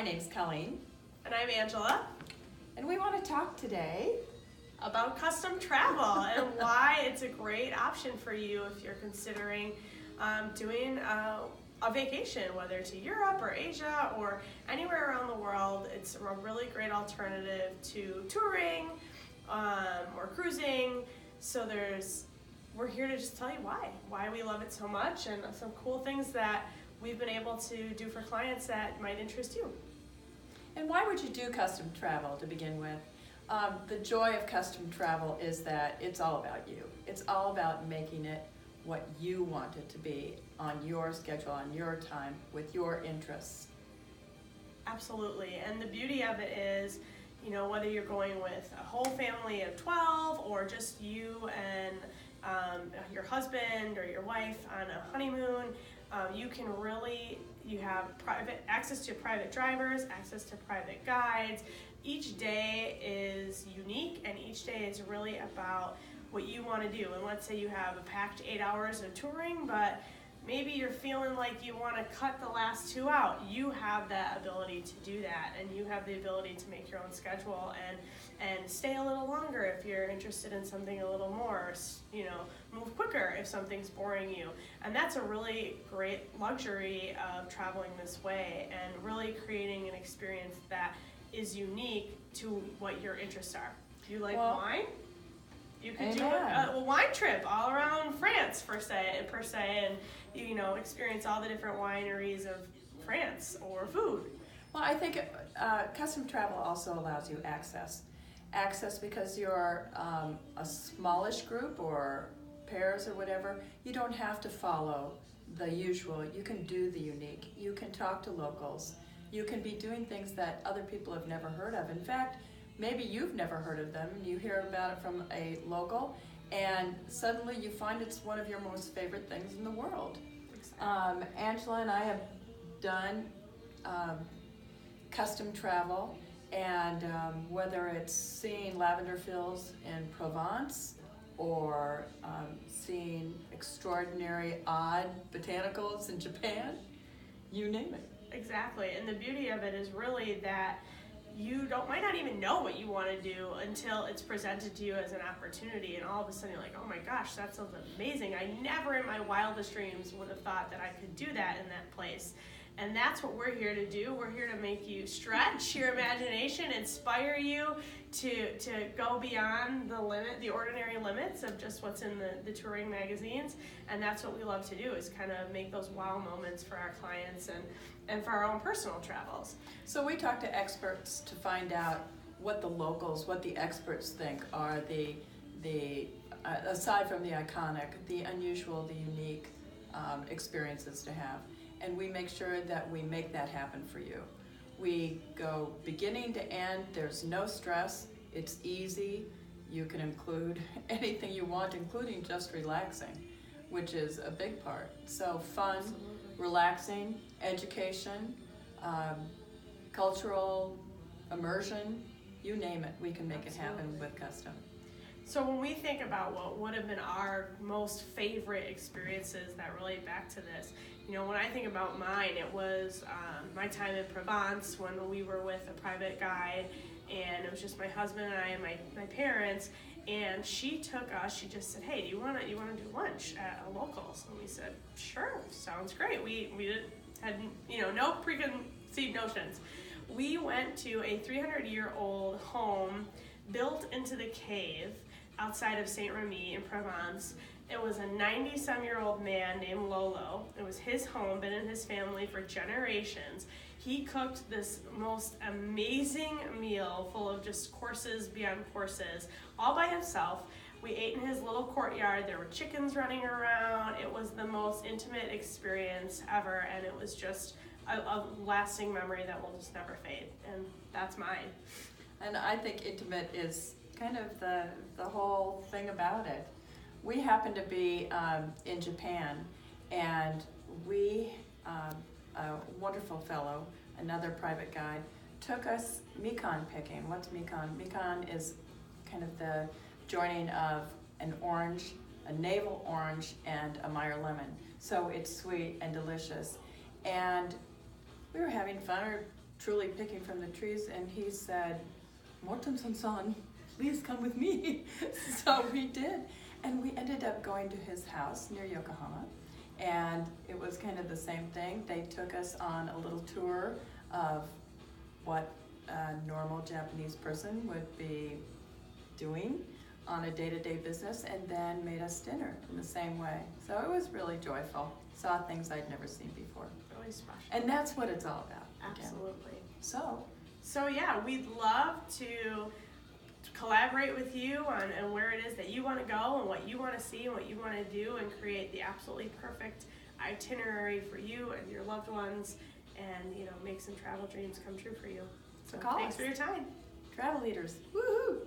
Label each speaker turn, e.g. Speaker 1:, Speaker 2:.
Speaker 1: My name's Colleen,
Speaker 2: And I'm Angela,
Speaker 1: and we want to talk today.
Speaker 2: about custom travel and why it's a great option for you if you're considering doing a vacation, whether to Europe or Asia or anywhere around the world. It's a really great alternative to touring or cruising. So we're here to just tell you why we love it so much, and some cool things that we've been able to do for clients that might interest you.
Speaker 1: And why would you do custom travel to begin with? The joy of custom travel is that it's all about you. It's all about making it what you want it to be on your schedule, on your time, with your interests.
Speaker 2: Absolutely, and the beauty of it is, whether you're going with a whole family of 12 or just you and your husband or your wife on a honeymoon, you have access to private drivers, access to private guides. Each day is unique, and each day is really about what you want to do. And let's say you have a packed 8 hours of touring, but maybe you're feeling like you want to cut the last 2 out. You have that ability to do that, and you have the ability to make your own schedule and stay a little longer if you're interested in something a little more, move quicker if something's boring you. And that's a really great luxury of traveling this way and really creating an experience that is unique to what your interests are. You like wine? You could do a wine trip all around France per se, and experience all the different wineries of France or food.
Speaker 1: Well, I think custom travel also allows you access. Access because you're a smallish group or pairs or whatever. You don't have to follow the usual. You can do the unique. You can talk to locals. You can be doing things that other people have never heard of. In fact, maybe you've never heard of them. You hear about it from a local, and suddenly you find it's one of your most favorite things in the world. Angela and I have done custom travel, and whether it's seeing lavender fields in Provence or seeing extraordinary, odd botanicals in Japan, you name it.
Speaker 2: Exactly, and the beauty of it is really that you might not even know what you want to do until it's presented to you as an opportunity, and all of a sudden you're like, oh my gosh, that sounds amazing. I never in my wildest dreams would have thought that I could do that in that place. And that's what we're here to do. We're here to make you stretch your imagination, inspire you to go beyond the ordinary limits of just what's in the touring magazines. And that's what we love to do, is kind of make those wow moments for our clients and for our own personal travels.
Speaker 1: So we talk to experts to find out what the experts think are the aside from the iconic, the unusual, the unique experiences to have. And we make sure that we make that happen for you. We go beginning to end. There's no stress. It's easy. You can include anything you want, including just relaxing, which is a big part. So fun,
Speaker 2: Absolutely.
Speaker 1: Relaxing, education, cultural immersion, you name it, we can make it happen with custom.
Speaker 2: So when we think about what would have been our most favorite experiences that relate back to this, when I think about mine, it was my time in Provence when we were with a private guide, and it was just my husband and I and my parents, and she took us, she just said, hey, do you want to do lunch at a locals? And we said, sure, sounds great. We had no preconceived notions. We went to a 300-year-old home built into the cave outside of Saint-Remy in Provence. It was a 90-some-year-old man named Lolo. It was his home, been in his family for generations. He cooked this most amazing meal full of just courses beyond courses, all by himself. We ate in his little courtyard. There were chickens running around. It was the most intimate experience ever, and it was just a lasting memory that will just never fade, and that's mine.
Speaker 1: And I think intimate is kind of the whole thing about it. We happened to be in Japan, and a wonderful fellow, another private guide, took us mikan picking. What's mikan? Mikan is kind of the joining of an orange, a navel orange, and a Meyer lemon. So it's sweet and delicious. And we were having fun, we were truly picking from the trees, and he said, Mortensen-san, please come with me. So we did, and we ended up going to his house near Yokohama, and it was kind of the same thing. They took us on a little tour of what a normal Japanese person would be doing on a day-to-day business, and then made us dinner in the same way. So it was really joyful. Saw things I'd never seen before.
Speaker 2: Really special.
Speaker 1: And that's what it's all about. Again.
Speaker 2: Absolutely.
Speaker 1: So
Speaker 2: Yeah, we'd love to collaborate with you on where it is that you want to go and what you want to see and what you want to do, and create the absolutely perfect itinerary for you and your loved ones, and make some travel dreams come true for you. So
Speaker 1: call
Speaker 2: thanks
Speaker 1: us.
Speaker 2: for your time.
Speaker 1: Travel leaders. Woohoo!